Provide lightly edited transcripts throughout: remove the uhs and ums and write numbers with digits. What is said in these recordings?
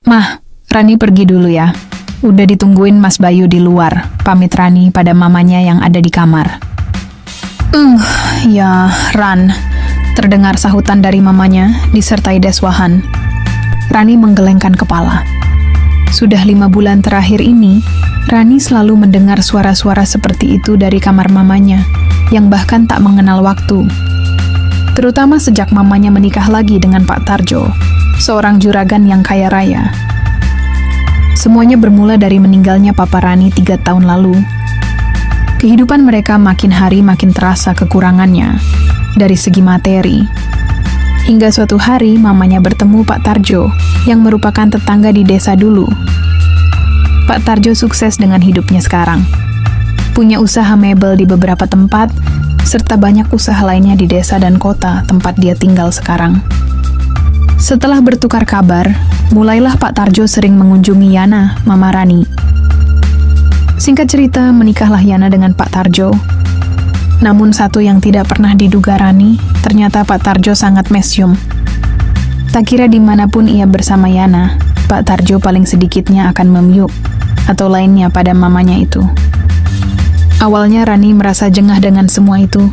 Mah, Rani pergi dulu ya. Udah ditungguin Mas Bayu di luar, pamit Rani pada mamanya yang ada di kamar. Ya, Ran, terdengar sahutan dari mamanya, disertai deswahan. Rani menggelengkan kepala. Sudah 5 bulan terakhir ini, Rani selalu mendengar suara-suara seperti itu dari kamar mamanya, yang bahkan tak mengenal waktu. Terutama sejak mamanya menikah lagi dengan Pak Tarjo, seorang juragan yang kaya raya. Semuanya bermula dari meninggalnya Papa Rani 3 tahun lalu. Kehidupan mereka makin hari makin terasa kekurangannya, dari segi materi. Hingga suatu hari mamanya bertemu Pak Tarjo, yang merupakan tetangga di desa dulu. Pak Tarjo sukses dengan hidupnya sekarang. Punya usaha mebel di beberapa tempat, serta banyak usaha lainnya di desa dan kota tempat dia tinggal sekarang. Setelah bertukar kabar, mulailah Pak Tarjo sering mengunjungi Yana, Mama Rani. Singkat cerita, menikahlah Yana dengan Pak Tarjo. Namun satu yang tidak pernah diduga Rani, ternyata Pak Tarjo sangat mesyum. Tak kira dimanapun ia bersama Yana, Pak Tarjo paling sedikitnya akan memyuk, atau lainnya pada mamanya itu. Awalnya Rani merasa jengah dengan semua itu.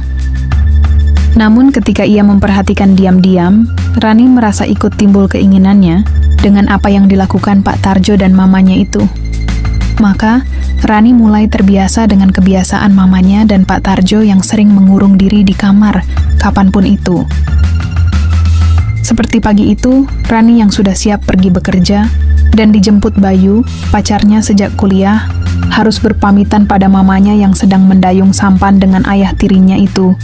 Namun ketika ia memperhatikan diam-diam, Rani merasa ikut timbul keinginannya dengan apa yang dilakukan Pak Tarjo dan mamanya itu. Maka, Rani mulai terbiasa dengan kebiasaan mamanya dan Pak Tarjo yang sering mengurung diri di kamar, kapanpun itu. Seperti pagi itu, Rani yang sudah siap pergi bekerja, dan dijemput Bayu, pacarnya sejak kuliah, harus berpamitan pada mamanya yang sedang mendayung sampan dengan ayah tirinya itu.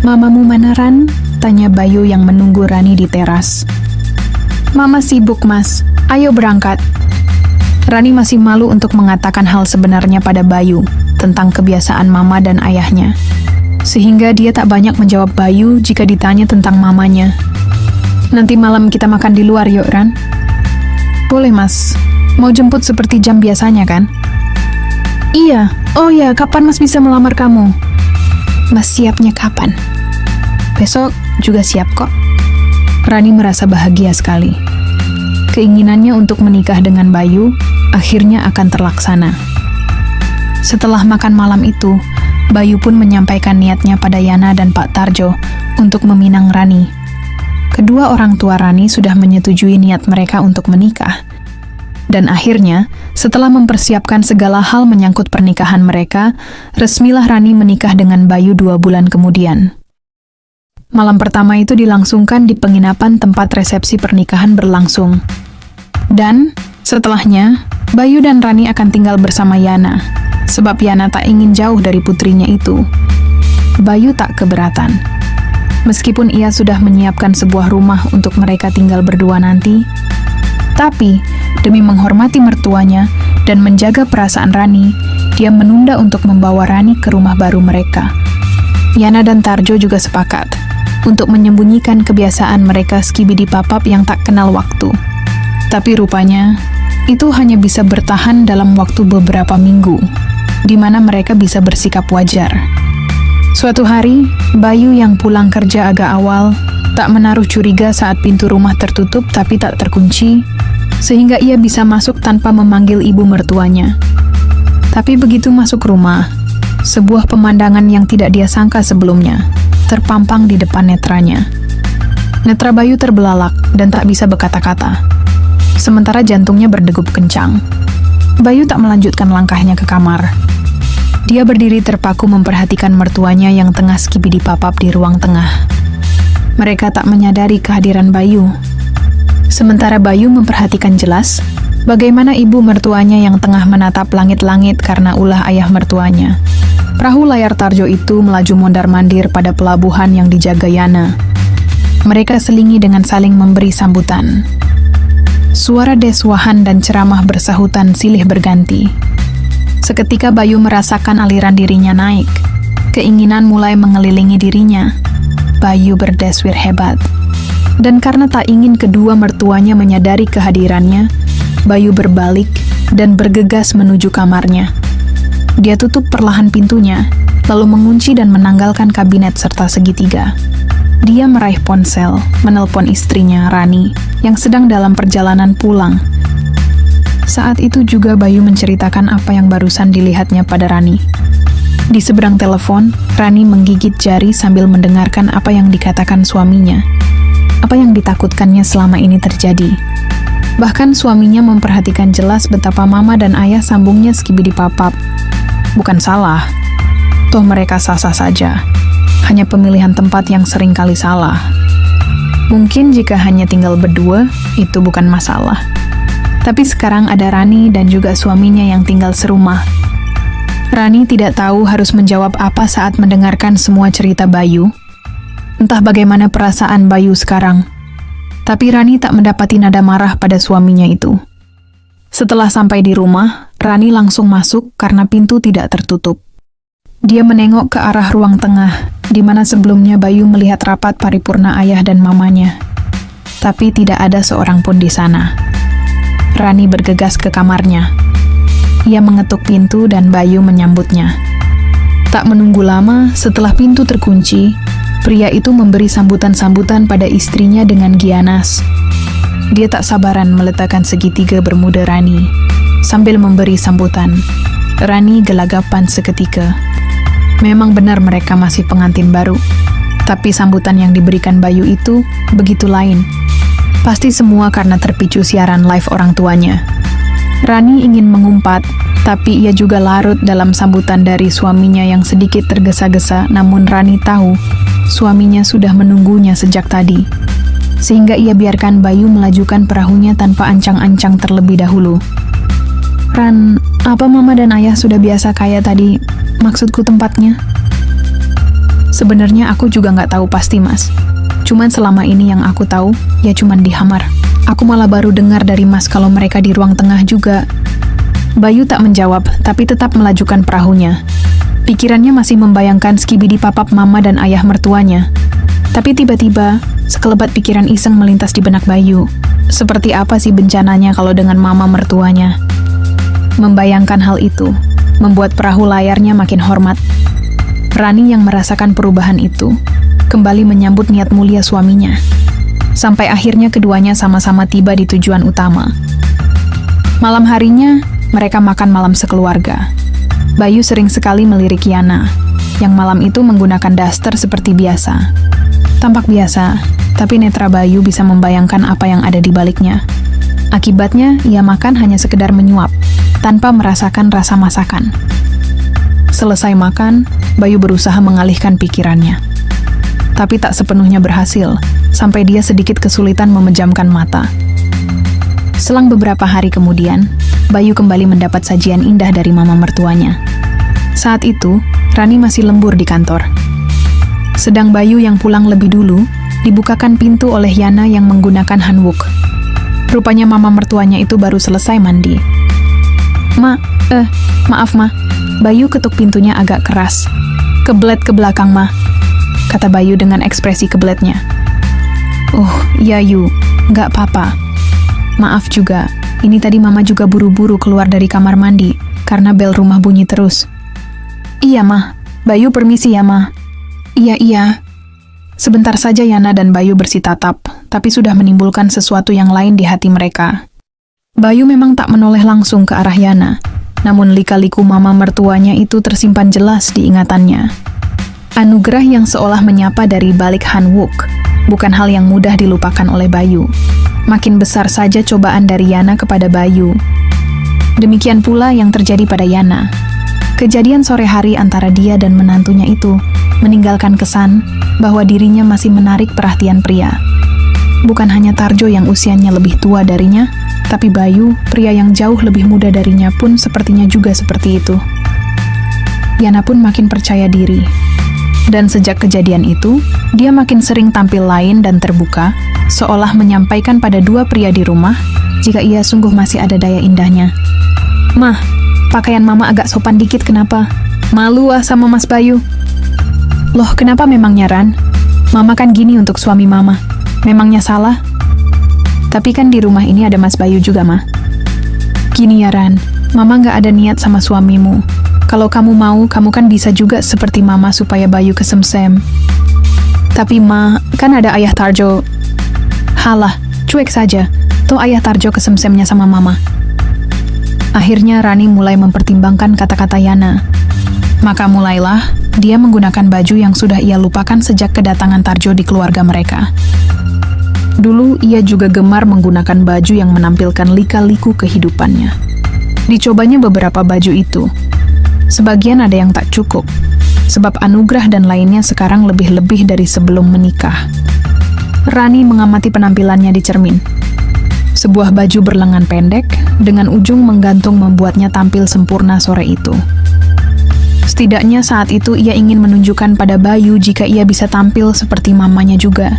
"Mamamu mana, Ran?" tanya Bayu yang menunggu Rani di teras. "Mama sibuk, Mas. Ayo berangkat." Rani masih malu untuk mengatakan hal sebenarnya pada Bayu tentang kebiasaan mama dan ayahnya. Sehingga dia tak banyak menjawab Bayu jika ditanya tentang mamanya. "Nanti malam kita makan di luar yuk, Ran." "Boleh, Mas. Mau jemput seperti jam biasanya, kan?" "Iya. Oh ya, kapan Mas bisa melamar kamu?" "Mas siapnya kapan?" "Besok juga siap kok." Rani merasa bahagia sekali. Keinginannya untuk menikah dengan Bayu akhirnya akan terlaksana. Setelah makan malam itu, Bayu pun menyampaikan niatnya pada Yana dan Pak Tarjo untuk meminang Rani. Kedua orang tua Rani sudah menyetujui niat mereka untuk menikah. Dan akhirnya, setelah mempersiapkan segala hal menyangkut pernikahan mereka, resmilah Rani menikah dengan Bayu 2 bulan kemudian. Malam pertama itu dilangsungkan di penginapan tempat resepsi pernikahan berlangsung. Dan, setelahnya, Bayu dan Rani akan tinggal bersama Yana, sebab Yana tak ingin jauh dari putrinya itu. Bayu tak keberatan. Meskipun ia sudah menyiapkan sebuah rumah untuk mereka tinggal berdua nanti, tapi, demi menghormati mertuanya dan menjaga perasaan Rani, dia menunda untuk membawa Rani ke rumah baru mereka. Yana dan Tarjo juga sepakat untuk menyembunyikan kebiasaan mereka skibidi papap yang tak kenal waktu. Tapi rupanya, itu hanya bisa bertahan dalam waktu beberapa minggu, di mana mereka bisa bersikap wajar. Suatu hari, Bayu yang pulang kerja agak awal, tak menaruh curiga saat pintu rumah tertutup tapi tak terkunci, sehingga ia bisa masuk tanpa memanggil ibu mertuanya. Tapi begitu masuk rumah, sebuah pemandangan yang tidak dia sangka sebelumnya terpampang di depan netranya. Netra Bayu terbelalak dan tak bisa berkata-kata. Sementara jantungnya berdegup kencang. Bayu tak melanjutkan langkahnya ke kamar. Dia berdiri terpaku memperhatikan mertuanya yang tengah skibidi papap di ruang tengah. Mereka tak menyadari kehadiran Bayu. Sementara Bayu memperhatikan jelas bagaimana ibu mertuanya yang tengah menatap langit-langit karena ulah ayah mertuanya. Perahu layar Tarjo itu melaju mondar-mandir pada pelabuhan yang dijaga Yana. Mereka selingi dengan saling memberi sambutan. Suara deswahan dan ceramah bersahutan silih berganti. Seketika Bayu merasakan aliran dirinya naik. Keinginan mulai mengelilingi dirinya. Bayu berdeswir hebat. Dan karena tak ingin kedua mertuanya menyadari kehadirannya, Bayu berbalik dan bergegas menuju kamarnya. Dia tutup perlahan pintunya, lalu mengunci dan menanggalkan kabinet serta segitiga. Dia meraih ponsel, menelpon istrinya, Rani, yang sedang dalam perjalanan pulang. Saat itu juga Bayu menceritakan apa yang barusan dilihatnya pada Rani. Di seberang telepon, Rani menggigit jari sambil mendengarkan apa yang dikatakan suaminya. Apa yang ditakutkannya selama ini terjadi. Bahkan suaminya memperhatikan jelas betapa mama dan ayah sambungnya skibidi papap. Bukan salah. Toh mereka sah-sah saja. Hanya pemilihan tempat yang sering kali salah. Mungkin jika hanya tinggal berdua, itu bukan masalah. Tapi sekarang ada Rani dan juga suaminya yang tinggal serumah. Rani tidak tahu harus menjawab apa saat mendengarkan semua cerita Bayu. Entah bagaimana perasaan Bayu sekarang. Tapi Rani tak mendapati nada marah pada suaminya itu. Setelah sampai di rumah, Rani langsung masuk karena pintu tidak tertutup. Dia menengok ke arah ruang tengah, di mana sebelumnya Bayu melihat rapat paripurna ayah dan mamanya. Tapi tidak ada seorang pun di sana. Rani bergegas ke kamarnya. Ia mengetuk pintu dan Bayu menyambutnya. Tak menunggu lama, setelah pintu terkunci, pria itu memberi sambutan-sambutan pada istrinya dengan gianas. Dia tak sabaran meletakkan segitiga bermuda Rani. Sambil memberi sambutan, Rani gelagapan seketika. Memang benar mereka masih pengantin baru. Tapi sambutan yang diberikan Bayu itu begitu lain. Pasti semua karena terpicu siaran live orang tuanya. Rani ingin mengumpat, tapi ia juga larut dalam sambutan dari suaminya yang sedikit tergesa-gesa, namun Rani tahu suaminya sudah menunggunya sejak tadi. Sehingga ia biarkan Bayu melajukan perahunya tanpa ancang-ancang terlebih dahulu. Ran, apa mama dan ayah sudah biasa kaya tadi? Maksudku tempatnya? Sebenarnya aku juga nggak tahu pasti, Mas. Cuman selama ini yang aku tahu, ya cuman di Hamar. Aku malah baru dengar dari Mas kalau mereka di ruang tengah juga. Bayu tak menjawab, tapi tetap melajukan perahunya. Pikirannya masih membayangkan skibidi papap mama dan ayah mertuanya. Tapi tiba-tiba, sekelebat pikiran iseng melintas di benak Bayu. Seperti apa sih bencananya kalau dengan mama mertuanya? Membayangkan hal itu membuat perahu layarnya makin hormat. Rani yang merasakan perubahan itu kembali menyambut niat mulia suaminya. Sampai akhirnya keduanya sama-sama tiba di tujuan utama. Malam harinya, mereka makan malam sekeluarga. Bayu sering sekali melirik Yana, yang malam itu menggunakan daster seperti biasa. Tampak biasa, tapi netra Bayu bisa membayangkan apa yang ada di baliknya. Akibatnya, ia makan hanya sekedar menyuap, tanpa merasakan rasa masakan. Selesai makan, Bayu berusaha mengalihkan pikirannya. Tapi tak sepenuhnya berhasil, sampai dia sedikit kesulitan memejamkan mata. Selang beberapa hari kemudian, Bayu kembali mendapat sajian indah dari mama mertuanya. Saat itu, Rani masih lembur di kantor. Sedang Bayu yang pulang lebih dulu, dibukakan pintu oleh Yana yang menggunakan hanbok. Rupanya mama mertuanya itu baru selesai mandi. Maaf Ma. Bayu ketuk pintunya agak keras. Kebelet ke belakang Ma, kata Bayu dengan ekspresi kebeletnya. Oh, iya Yu, nggak apa-apa. Maaf juga, ini tadi Mama juga buru-buru keluar dari kamar mandi, karena bel rumah bunyi terus. Iya Ma, Bayu permisi ya Ma. Iya. Sebentar saja Yana dan Bayu bersitatap, tapi sudah menimbulkan sesuatu yang lain di hati mereka. Bayu memang tak menoleh langsung ke arah Yana, namun lika-liku mama mertuanya itu tersimpan jelas di ingatannya. Anugerah yang seolah menyapa dari balik hanbok, bukan hal yang mudah dilupakan oleh Bayu. Makin besar saja cobaan dari Yana kepada Bayu. Demikian pula yang terjadi pada Yana. Kejadian sore hari antara dia dan menantunya itu meninggalkan kesan bahwa dirinya masih menarik perhatian pria. Bukan hanya Tarjo yang usianya lebih tua darinya, tapi Bayu, pria yang jauh lebih muda darinya pun sepertinya juga seperti itu. Yana pun makin percaya diri. Dan sejak kejadian itu, dia makin sering tampil lain dan terbuka, seolah menyampaikan pada dua pria di rumah, jika ia sungguh masih ada daya indahnya. Mah, pakaian mama agak sopan dikit kenapa? Malu sama Mas Bayu. Loh, kenapa memangnya Ran? Mama kan gini untuk suami mama. Memangnya salah? Tapi kan di rumah ini ada Mas Bayu juga, Ma. Gini ya Ran, Mama nggak ada niat sama suamimu. Kalau kamu mau, kamu kan bisa juga seperti Mama supaya Bayu kesemsem. Tapi Ma, kan ada ayah Tarjo. Halah, cuek saja. Toh ayah Tarjo kesemsemnya sama Mama. Akhirnya Rani mulai mempertimbangkan kata-kata Yana. Maka mulailah dia menggunakan baju yang sudah ia lupakan sejak kedatangan Tarjo di keluarga mereka. Dulu ia juga gemar menggunakan baju yang menampilkan lika-liku kehidupannya. Dicobanya beberapa baju itu. Sebagian ada yang tak cukup, sebab anugerah dan lainnya sekarang lebih-lebih dari sebelum menikah. Rani mengamati penampilannya di cermin. Sebuah baju berlengan pendek dengan ujung menggantung membuatnya tampil sempurna sore itu. Setidaknya saat itu ia ingin menunjukkan pada Bayu jika ia bisa tampil seperti mamanya juga.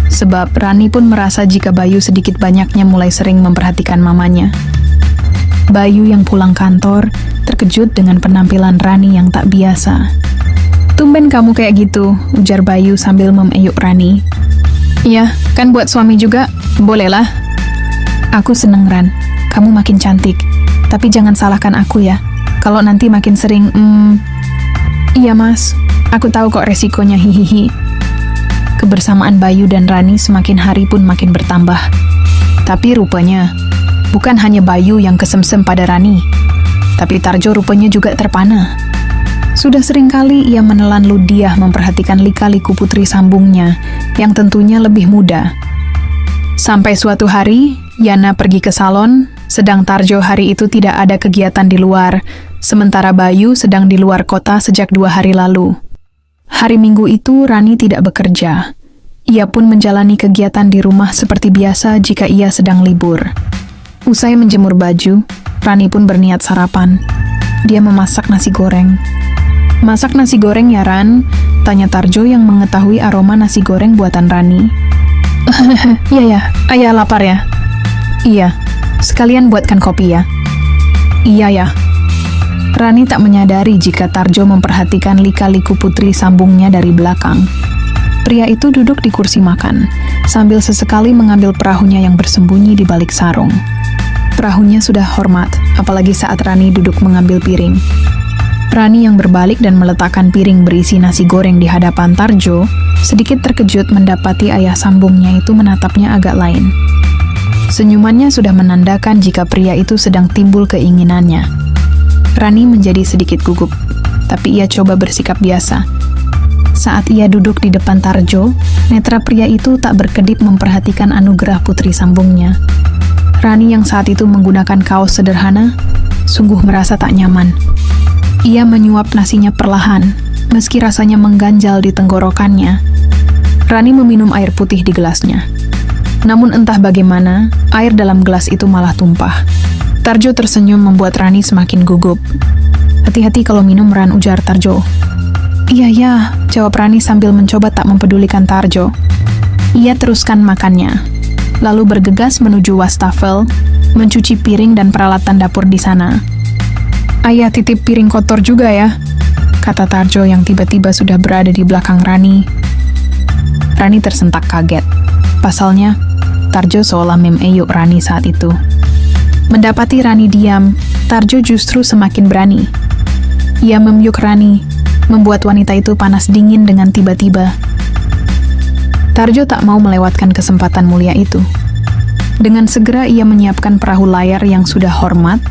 Sebab Rani pun merasa jika Bayu sedikit banyaknya mulai sering memperhatikan mamanya. Bayu yang pulang kantor terkejut dengan penampilan Rani yang tak biasa. "Tumben kamu kayak gitu," ujar Bayu sambil memeyuk Rani. "Iya, kan buat suami juga, bolehlah." "Aku seneng Ran, kamu makin cantik. Tapi jangan salahkan aku ya, kalau nanti makin sering, Iya mas, aku tahu kok resikonya, hihihi." Kebersamaan Bayu dan Rani semakin hari pun makin bertambah. Tapi rupanya, bukan hanya Bayu yang kesemsem pada Rani, tapi Tarjo rupanya juga terpana. Sudah seringkali ia menelan ludiah memperhatikan lika-liku putri sambungnya, yang tentunya lebih muda. Sampai suatu hari, Yana pergi ke salon, sedang Tarjo hari itu tidak ada kegiatan di luar, sementara Bayu sedang di luar kota sejak 2 hari lalu. Hari Minggu itu Rani tidak bekerja. Ia pun menjalani kegiatan di rumah seperti biasa jika ia sedang libur. Usai menjemur baju, Rani pun berniat sarapan. Dia memasak nasi goreng. "Masak nasi goreng ya Ran?" tanya Tarjo yang mengetahui aroma nasi goreng buatan Rani. "Iya ya, ayah lapar ya?" "Iya, sekalian buatkan kopi ya." "Iya ya." Rani tak menyadari jika Tarjo memperhatikan lika-liku putri sambungnya dari belakang. Pria itu duduk di kursi makan, sambil sesekali mengambil perahunya yang bersembunyi di balik sarung. Perahunya sudah hormat, apalagi saat Rani duduk mengambil piring. Rani yang berbalik dan meletakkan piring berisi nasi goreng di hadapan Tarjo, sedikit terkejut mendapati ayah sambungnya itu menatapnya agak lain. Senyumannya sudah menandakan jika pria itu sedang timbul keinginannya. Rani menjadi sedikit gugup, tapi ia coba bersikap biasa. Saat ia duduk di depan Tarjo, netra pria itu tak berkedip memperhatikan anugerah putri sambungnya. Rani yang saat itu menggunakan kaos sederhana, sungguh merasa tak nyaman. Ia menyuap nasinya perlahan, meski rasanya mengganjal di tenggorokannya. Rani meminum air putih di gelasnya. Namun entah bagaimana, air dalam gelas itu malah tumpah. Tarjo tersenyum membuat Rani semakin gugup. "Hati-hati kalau minum Ran," ujar Tarjo. "Iya ya," jawab Rani sambil mencoba tak mempedulikan Tarjo. Ia teruskan makannya, lalu bergegas menuju wastafel, mencuci piring dan peralatan dapur di sana. "Ayah titip piring kotor juga ya," kata Tarjo yang tiba-tiba sudah berada di belakang Rani. Rani tersentak kaget. Pasalnya, Tarjo seolah memeyuk Rani saat itu. Mendapati Rani diam, Tarjo justru semakin berani. Ia memyuk Rani, membuat wanita itu panas dingin dengan tiba-tiba. Tarjo tak mau melewatkan kesempatan mulia itu. Dengan segera ia menyiapkan perahu layar yang sudah hormat,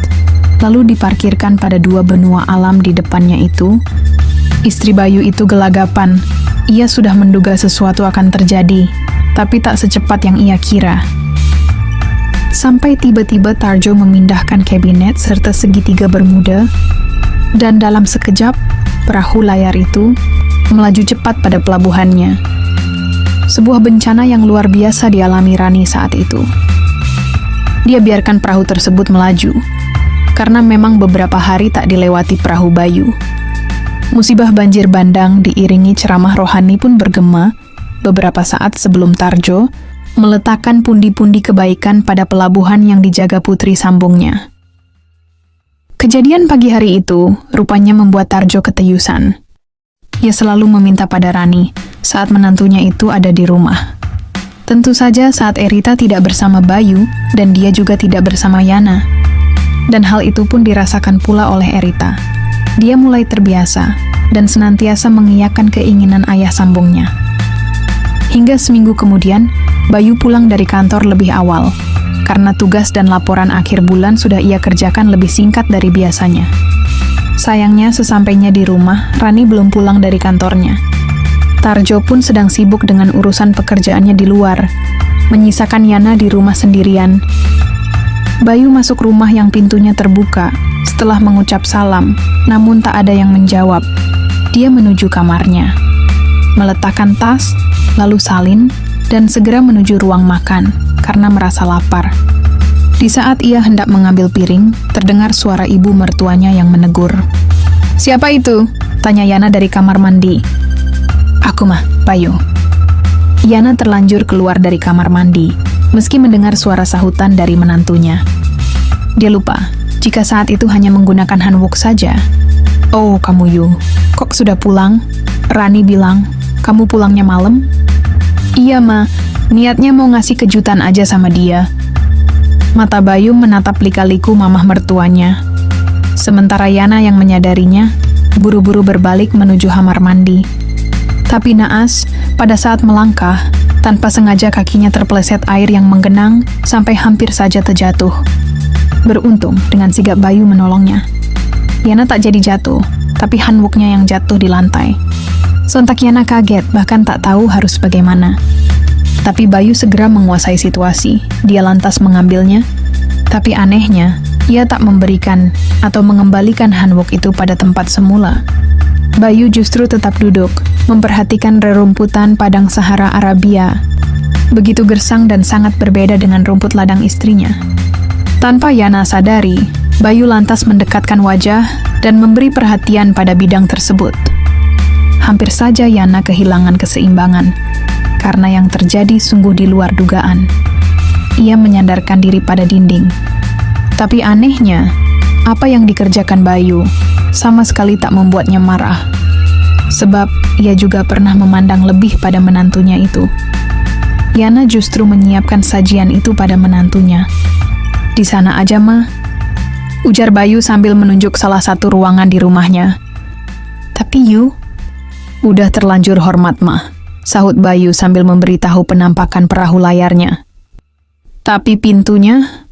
lalu diparkirkan pada 2 benua alam di depannya itu. Istri Bayu itu gelagapan. Ia sudah menduga sesuatu akan terjadi, tapi tak secepat yang ia kira. Sampai tiba-tiba Tarjo memindahkan kabinet serta segitiga bermuda, dan dalam sekejap, perahu layar itu melaju cepat pada pelabuhannya. Sebuah bencana yang luar biasa dialami Rani saat itu. Dia biarkan perahu tersebut melaju, karena memang beberapa hari tak dilewati perahu Bayu. Musibah banjir bandang diiringi ceramah rohani pun bergema beberapa saat sebelum Tarjo meletakkan pundi-pundi kebaikan pada pelabuhan yang dijaga putri sambungnya. Kejadian pagi hari itu rupanya membuat Tarjo keteyusan. Ia selalu meminta pada Rani saat menantunya itu ada di rumah. Tentu saja saat Erita tidak bersama Bayu dan dia juga tidak bersama Yana. Dan hal itu pun dirasakan pula oleh Erita. Dia mulai terbiasa dan senantiasa mengiyakan keinginan ayah sambungnya. Hingga seminggu kemudian, Bayu pulang dari kantor lebih awal, karena tugas dan laporan akhir bulan sudah ia kerjakan lebih singkat dari biasanya. Sayangnya, sesampainya di rumah, Rani belum pulang dari kantornya. Tarjo pun sedang sibuk dengan urusan pekerjaannya di luar, menyisakan Yana di rumah sendirian. Bayu masuk rumah yang pintunya terbuka, setelah mengucap salam, namun tak ada yang menjawab. Dia menuju kamarnya, meletakkan tas, lalu salin, dan segera menuju ruang makan, karena merasa lapar. Di saat ia hendak mengambil piring, terdengar suara ibu mertuanya yang menegur. "Siapa itu?" tanya Yana dari kamar mandi. "Aku mah, Bayu." Yana terlanjur keluar dari kamar mandi, meski mendengar suara sahutan dari menantunya. Dia lupa, jika saat itu hanya menggunakan hanbok saja. "Oh, kamu Yu, kok sudah pulang?" Rani bilang, "Kamu pulangnya malam?" "Iya, Ma. Niatnya mau ngasih kejutan aja sama dia." Mata Bayu menatap lika-liku mamah mertuanya. Sementara Yana yang menyadarinya, buru-buru berbalik menuju kamar mandi. Tapi naas, pada saat melangkah, tanpa sengaja kakinya terpeleset air yang menggenang sampai hampir saja terjatuh. Beruntung dengan sigap Bayu menolongnya. Yana tak jadi jatuh, tapi hanboknya yang jatuh di lantai. Sontak Yana kaget, bahkan tak tahu harus bagaimana. Tapi Bayu segera menguasai situasi. Dia lantas mengambilnya, tapi anehnya, ia tak memberikan atau mengembalikan hanbok itu pada tempat semula. Bayu justru tetap duduk, memperhatikan rerumputan padang Sahara Arabia. Begitu gersang dan sangat berbeda dengan rumput ladang istrinya. Tanpa Yana sadari, Bayu lantas mendekatkan wajah dan memberi perhatian pada bidang tersebut. Hampir saja Yana kehilangan keseimbangan, karena yang terjadi sungguh di luar dugaan. Ia menyandarkan diri pada dinding. Tapi anehnya, apa yang dikerjakan Bayu sama sekali tak membuatnya marah. Sebab ia juga pernah memandang lebih pada menantunya itu. Yana justru menyiapkan sajian itu pada menantunya. "Di sana aja, Ma," ujar Bayu sambil menunjuk salah satu ruangan di rumahnya. "Tapi Yu..." "Udah terlanjur hormat, Ma," sahut Bayu sambil memberitahu penampakan perahu layarnya. "Tapi pintunya..."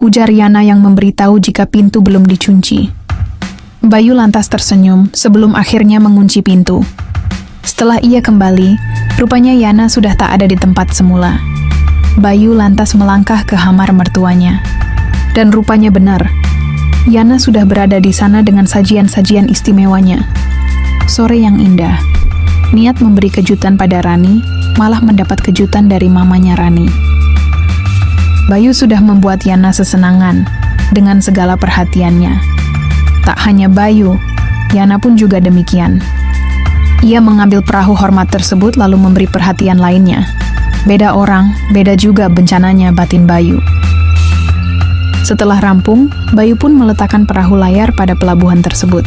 ujar Yana yang memberitahu jika pintu belum dikunci. Bayu lantas tersenyum sebelum akhirnya mengunci pintu. Setelah ia kembali, rupanya Yana sudah tak ada di tempat semula. Bayu lantas melangkah ke kamar mertuanya. Dan rupanya benar, Yana sudah berada di sana dengan sajian-sajian istimewanya. Sore yang indah. Niat memberi kejutan pada Rani, malah mendapat kejutan dari mamanya Rani. Bayu sudah membuat Yana sesenangan dengan segala perhatiannya. Tak hanya Bayu, Yana pun juga demikian. Ia mengambil perahu hormat tersebut lalu memberi perhatian lainnya. Beda orang, beda juga bencananya batin Bayu. Setelah rampung, Bayu pun meletakkan perahu layar pada pelabuhan tersebut.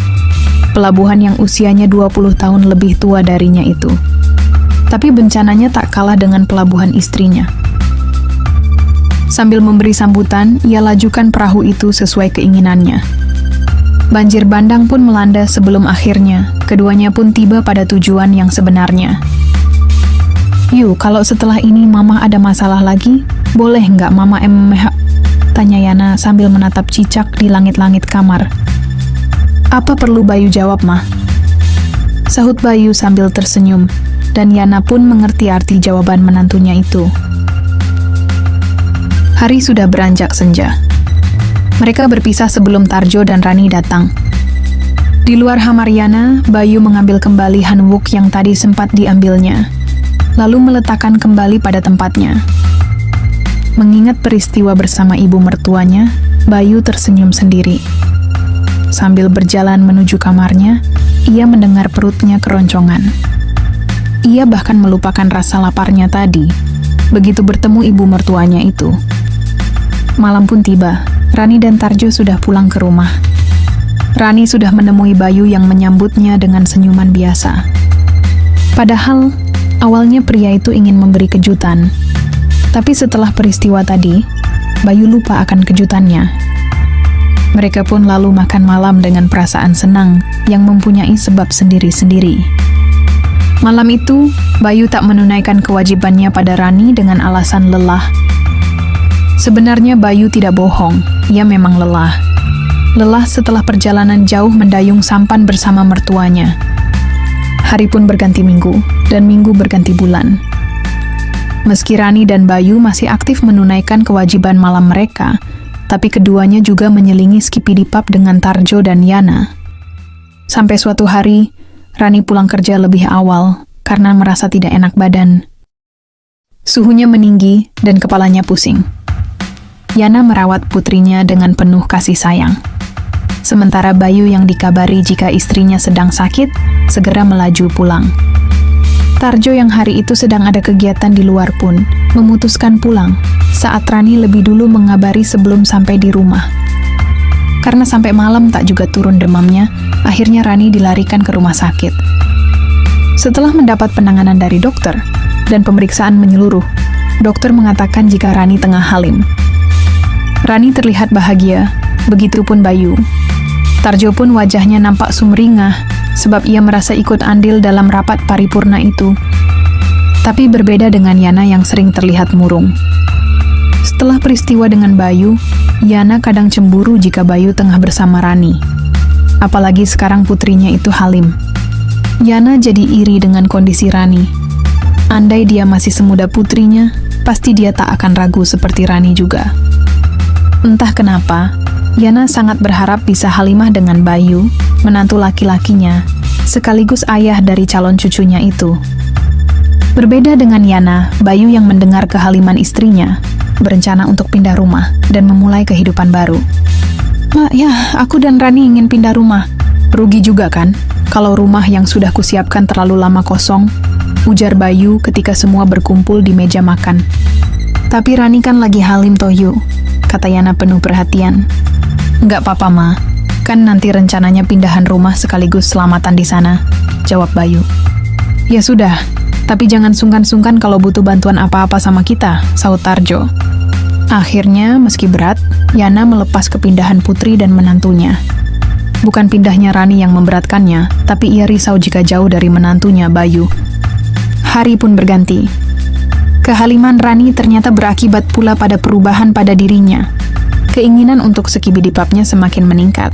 Pelabuhan yang usianya 20 tahun lebih tua darinya itu. Tapi bencananya tak kalah dengan pelabuhan istrinya. Sambil memberi sambutan, ia lajukan perahu itu sesuai keinginannya. Banjir bandang pun melanda sebelum akhirnya keduanya pun tiba pada tujuan yang sebenarnya. "Yu, kalau setelah ini Mama ada masalah lagi, boleh nggak Mama tanya Yana sambil menatap cicak di langit-langit kamar. "Apa perlu Bayu jawab, Mah?" sahut Bayu sambil tersenyum, dan Yana pun mengerti arti jawaban menantunya itu. Hari sudah beranjak senja. Mereka berpisah sebelum Tarjo dan Rani datang. Di luar kamar Yana, Bayu mengambil kembali hanbok yang tadi sempat diambilnya, lalu meletakkan kembali pada tempatnya. Mengingat peristiwa bersama ibu mertuanya, Bayu tersenyum sendiri. Sambil berjalan menuju kamarnya, ia mendengar perutnya keroncongan. Ia bahkan melupakan rasa laparnya tadi, begitu bertemu ibu mertuanya itu. Malam pun tiba, Rani dan Tarjo sudah pulang ke rumah. Rani sudah menemui Bayu yang menyambutnya dengan senyuman biasa. Padahal, awalnya pria itu ingin memberi kejutan. Tapi setelah peristiwa tadi, Bayu lupa akan kejutannya. Mereka pun lalu makan malam dengan perasaan senang yang mempunyai sebab sendiri-sendiri. Malam itu, Bayu tak menunaikan kewajibannya pada Rani dengan alasan lelah. Sebenarnya Bayu tidak bohong, ia memang lelah. Lelah setelah perjalanan jauh mendayung sampan bersama mertuanya. Hari pun berganti minggu, dan minggu berganti bulan. Meski Rani dan Bayu masih aktif menunaikan kewajiban malam mereka, tapi keduanya juga menyelingi skipidipap dengan Tarjo dan Yana. Sampai suatu hari, Rani pulang kerja lebih awal karena merasa tidak enak badan. Suhunya meninggi dan kepalanya pusing. Yana merawat putrinya dengan penuh kasih sayang. Sementara Bayu yang dikabari jika istrinya sedang sakit, segera melaju pulang. Tarjo yang hari itu sedang ada kegiatan di luar pun memutuskan pulang saat Rani lebih dulu mengabari sebelum sampai di rumah. Karena sampai malam tak juga turun demamnya, akhirnya Rani dilarikan ke rumah sakit. Setelah mendapat penanganan dari dokter dan pemeriksaan menyeluruh, dokter mengatakan jika Rani tengah halim. Rani terlihat bahagia, begitupun Bayu. Tarjo pun wajahnya nampak sumringah, sebab ia merasa ikut andil dalam rapat paripurna itu. Tapi berbeda dengan Yana yang sering terlihat murung. Setelah peristiwa dengan Bayu, Yana kadang cemburu jika Bayu tengah bersama Rani. Apalagi sekarang putrinya itu halim. Yana jadi iri dengan kondisi Rani. Andai dia masih semuda putrinya, pasti dia tak akan ragu seperti Rani juga. Entah kenapa, Yana sangat berharap bisa halimah dengan Bayu, menantu laki-lakinya, sekaligus ayah dari calon cucunya itu. Berbeda dengan Yana, Bayu yang mendengar kehaliman istrinya, berencana untuk pindah rumah dan memulai kehidupan baru. Ya, aku dan Rani ingin pindah rumah. Rugi juga kan, kalau rumah yang sudah kusiapkan terlalu lama kosong, ujar Bayu ketika semua berkumpul di meja makan. Tapi Rani kan lagi halim Toyu, kata Yana penuh perhatian. Nggak apa-apa, Ma. Kan nanti rencananya pindahan rumah sekaligus selamatan di sana, jawab Bayu. Ya sudah, tapi jangan sungkan-sungkan kalau butuh bantuan apa-apa sama kita, saut Tarjo. Akhirnya, meski berat, Yana melepas kepindahan putri dan menantunya. Bukan pindahnya Rani yang memberatkannya, tapi ia risau jika jauh dari menantunya, Bayu. Hari pun berganti. Kehaliman Rani ternyata berakibat pula pada perubahan pada dirinya. Keinginan untuk skibidipapnya semakin meningkat.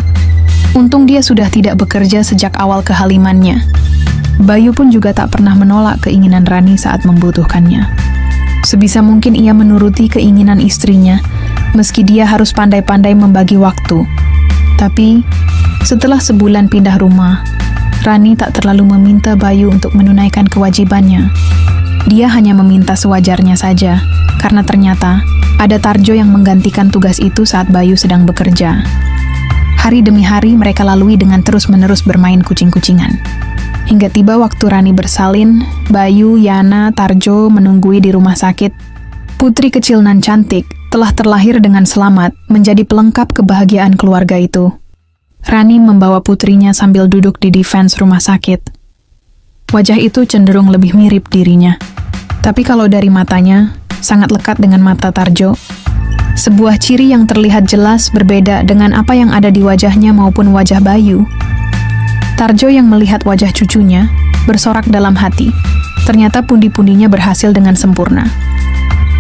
Untung dia sudah tidak bekerja sejak awal kehalimannya. Bayu pun juga tak pernah menolak keinginan Rani saat membutuhkannya. Sebisa mungkin ia menuruti keinginan istrinya, meski dia harus pandai-pandai membagi waktu. Tapi, setelah sebulan pindah rumah, Rani tak terlalu meminta Bayu untuk menunaikan kewajibannya. Dia hanya meminta sewajarnya saja, karena ternyata ada Tarjo yang menggantikan tugas itu saat Bayu sedang bekerja. Hari demi hari mereka lalui dengan terus-menerus bermain kucing-kucingan. Hingga tiba waktu Rani bersalin, Bayu, Yana, Tarjo menunggui di rumah sakit. Putri kecil nan cantik telah terlahir dengan selamat menjadi pelengkap kebahagiaan keluarga itu. Rani membawa putrinya sambil duduk di defense rumah sakit. Wajah itu cenderung lebih mirip dirinya. Tapi kalau dari matanya, sangat lekat dengan mata Tarjo. Sebuah ciri yang terlihat jelas berbeda dengan apa yang ada di wajahnya maupun wajah Bayu. Tarjo yang melihat wajah cucunya, bersorak dalam hati. Ternyata pundi-pundinya berhasil dengan sempurna.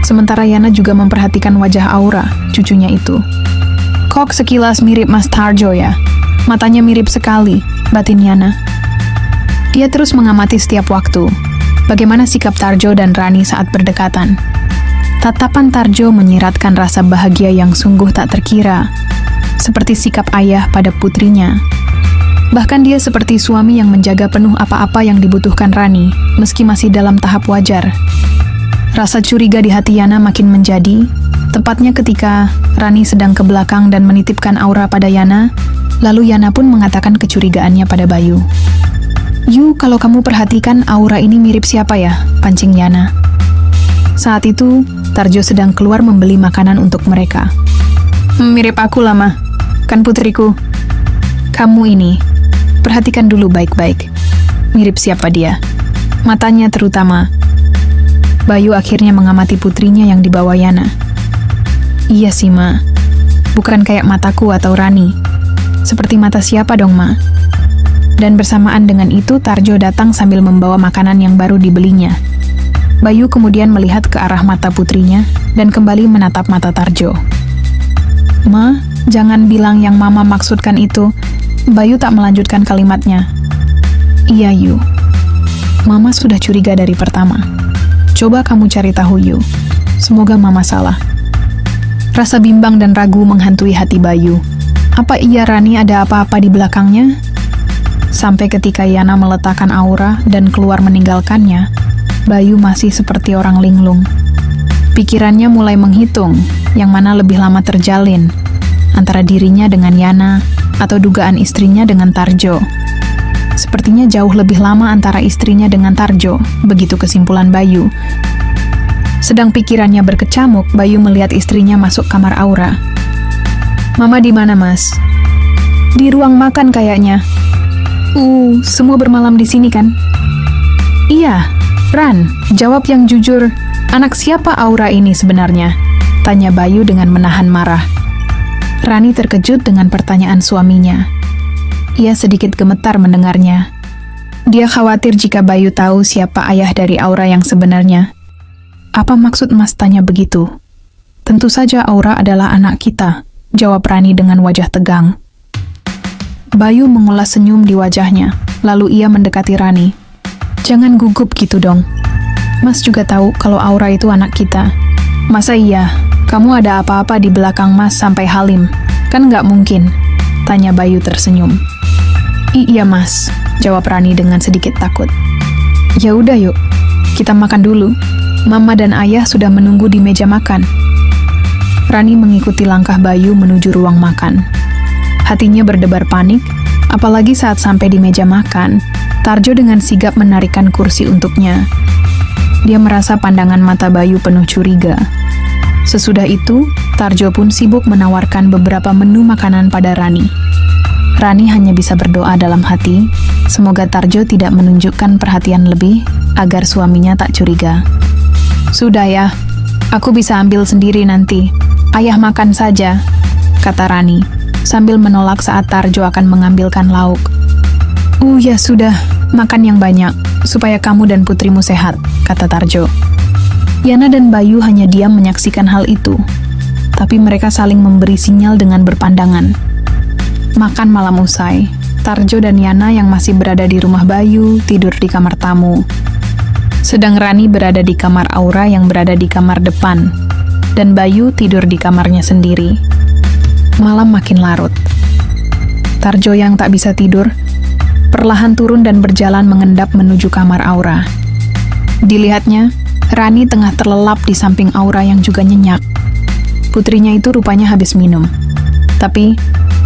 Sementara Yana juga memperhatikan wajah Aura, cucunya itu. Kok sekilas mirip Mas Tarjo ya? Matanya mirip sekali, batin Yana. Dia terus mengamati setiap waktu. Bagaimana sikap Tarjo dan Rani saat berdekatan. Tatapan Tarjo menyiratkan rasa bahagia yang sungguh tak terkira. Seperti sikap ayah pada putrinya. Bahkan dia seperti suami yang menjaga penuh apa-apa yang dibutuhkan Rani, meski masih dalam tahap wajar. Rasa curiga di hati Yana makin menjadi, tepatnya ketika Rani sedang ke belakang dan menitipkan Aura pada Yana, lalu Yana pun mengatakan kecurigaannya pada Bayu. "Yu, kalau kamu perhatikan Aura ini mirip siapa ya?" pancing Yana. Saat itu, Tarjo sedang keluar membeli makanan untuk mereka. "Mirip aku lah, Ma. Kan putriku." "Kamu ini, perhatikan dulu baik-baik. Mirip siapa dia? Matanya terutama." Bayu akhirnya mengamati putrinya yang dibawa Yana. "Iya sih, Ma. Bukan kayak mataku atau Rani. Seperti mata siapa dong, Ma?" Dan bersamaan dengan itu, Tarjo datang sambil membawa makanan yang baru dibelinya. Bayu kemudian melihat ke arah mata putrinya dan kembali menatap mata Tarjo. "Ma, jangan bilang yang Mama maksudkan itu." Bayu tak melanjutkan kalimatnya. "Iya, Yu. Mama sudah curiga dari pertama. Coba kamu cari tahu, Yu. Semoga Mama salah." Rasa bimbang dan ragu menghantui hati Bayu. Apa iya Rani ada apa-apa di belakangnya? Sampai ketika Yana meletakkan aura dan keluar meninggalkannya, Bayu masih seperti orang linglung. Pikirannya mulai menghitung yang mana lebih lama terjalin, antara dirinya dengan Yana atau dugaan istrinya dengan Tarjo. Sepertinya jauh lebih lama antara istrinya dengan Tarjo, begitu kesimpulan Bayu. Sedang pikirannya berkecamuk, Bayu melihat istrinya masuk kamar aura. "Mama di mana, Mas?" "Di ruang makan kayaknya." Semua bermalam di sini kan?" "Iya." "Ran, jawab yang jujur. Anak siapa Aura ini sebenarnya?" tanya Bayu dengan menahan marah. Rani terkejut dengan pertanyaan suaminya. Ia sedikit gemetar mendengarnya. Dia khawatir jika Bayu tahu siapa ayah dari Aura yang sebenarnya. "Apa maksud Mas tanya begitu?" "Tentu saja Aura adalah anak kita," jawab Rani dengan wajah tegang. Bayu mengulas senyum di wajahnya, lalu ia mendekati Rani. "Jangan gugup gitu dong. Mas juga tahu kalau Aura itu anak kita. Masa iya, kamu ada apa-apa di belakang Mas sampai Halim? Kan nggak mungkin," tanya Bayu tersenyum. "Iya Mas," jawab Rani dengan sedikit takut. "Ya udah yuk, kita makan dulu. Mama dan Ayah sudah menunggu di meja makan." Rani mengikuti langkah Bayu menuju ruang makan. Hatinya berdebar panik, apalagi saat sampai di meja makan, Tarjo dengan sigap menarikkan kursi untuknya. Dia merasa pandangan mata Bayu penuh curiga. Sesudah itu, Tarjo pun sibuk menawarkan beberapa menu makanan pada Rani. Rani hanya bisa berdoa dalam hati, semoga Tarjo tidak menunjukkan perhatian lebih agar suaminya tak curiga. "Sudah ya, aku bisa ambil sendiri nanti. Ayah makan saja," kata Rani, sambil menolak saat Tarjo akan mengambilkan lauk. Ya sudah, makan yang banyak, supaya kamu dan putrimu sehat," kata Tarjo. Yana dan Bayu hanya diam menyaksikan hal itu, tapi mereka saling memberi sinyal dengan berpandangan. Makan malam usai, Tarjo dan Yana yang masih berada di rumah Bayu tidur di kamar tamu. Sedang Rani berada di kamar Aura yang berada di kamar depan, dan Bayu tidur di kamarnya sendiri. Malam makin larut. Tarjo yang tak bisa tidur, perlahan turun dan berjalan mengendap menuju kamar Aura. Dilihatnya, Rani tengah terlelap di samping Aura yang juga nyenyak. Putrinya itu rupanya habis minum. Tapi,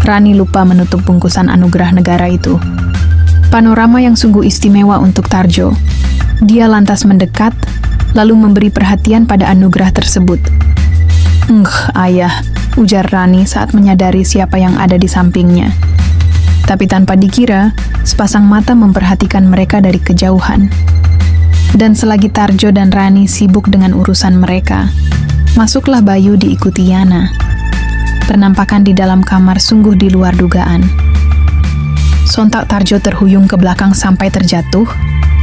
Rani lupa menutup bungkusan anugerah negara itu. Panorama yang sungguh istimewa untuk Tarjo. Dia lantas mendekat, lalu memberi perhatian pada anugerah tersebut. Ayah," ujar Rani saat menyadari siapa yang ada di sampingnya. Tapi tanpa dikira, sepasang mata memperhatikan mereka dari kejauhan. Dan selagi Tarjo dan Rani sibuk dengan urusan mereka, masuklah Bayu diikuti Yana. Penampakan di dalam kamar sungguh di luar dugaan. Sontak Tarjo terhuyung ke belakang sampai terjatuh,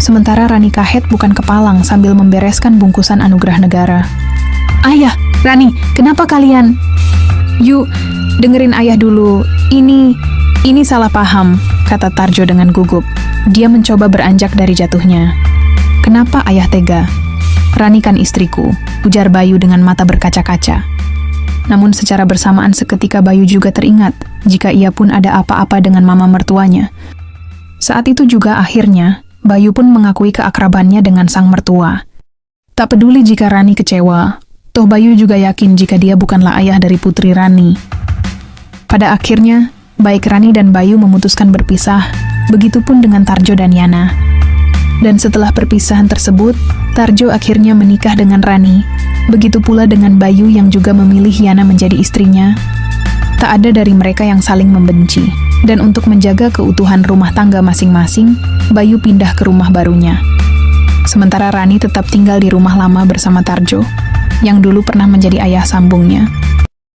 sementara Rani kahet bukan kepalang sambil membereskan bungkusan anugerah negara. "Ayah, Rani, kenapa kalian?" "Yuk, dengerin ayah dulu. Ini salah paham," kata Tarjo dengan gugup. Dia mencoba beranjak dari jatuhnya. "Kenapa ayah tega?" "Rani kan istriku," ujar Bayu dengan mata berkaca-kaca. Namun secara bersamaan seketika Bayu juga teringat jika ia pun ada apa-apa dengan mama mertuanya. Saat itu juga akhirnya, Bayu pun mengakui keakrabannya dengan sang mertua. Tak peduli jika Rani kecewa, toh Bayu juga yakin jika dia bukanlah ayah dari putri Rani. Pada akhirnya, baik Rani dan Bayu memutuskan berpisah, begitupun dengan Tarjo dan Yana. Dan setelah perpisahan tersebut, Tarjo akhirnya menikah dengan Rani. Begitu pula dengan Bayu yang juga memilih Yana menjadi istrinya. Tak ada dari mereka yang saling membenci. Dan untuk menjaga keutuhan rumah tangga masing-masing, Bayu pindah ke rumah barunya. Sementara Rani tetap tinggal di rumah lama bersama Tarjo, yang dulu pernah menjadi ayah sambungnya.